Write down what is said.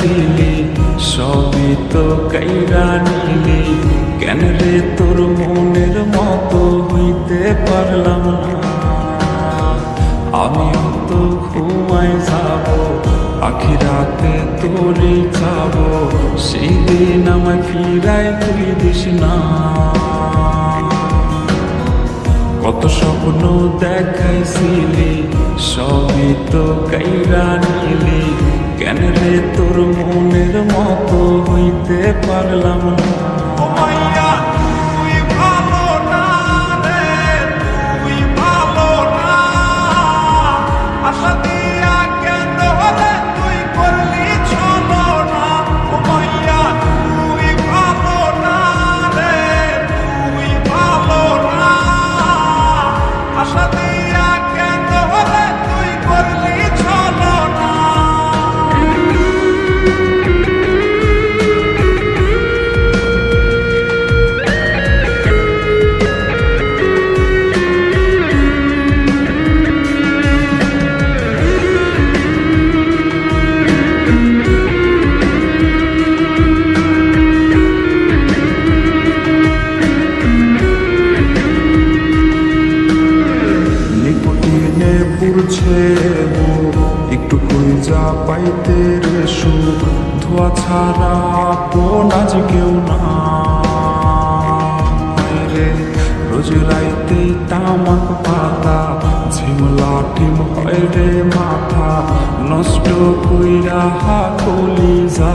দেখাইছিলি সবই তো কাইরা নিলি। কেন রে তোর মনের মতো হইতে পারলাম না। আমিও তো ঘুমাই যাব, আখিরাতে তোরই যাব। সেই দিন আমায় ফিরাই তুই দিস না। কত স্বপ্ন দেখাইছিলি সবই তো কাইরা নিলি। কেন রে তোর মনের মতো হইতে পারলাম না। পুরছে একটু কইজা পাইতে রে সুখ। ধোয়া ছাড়া আপন আজ কেউ না রে। রোজ রাইতে তামাক পাতা ঝিমলা টিম হয় রে মাথা। নষ্ট কইরা কলিজা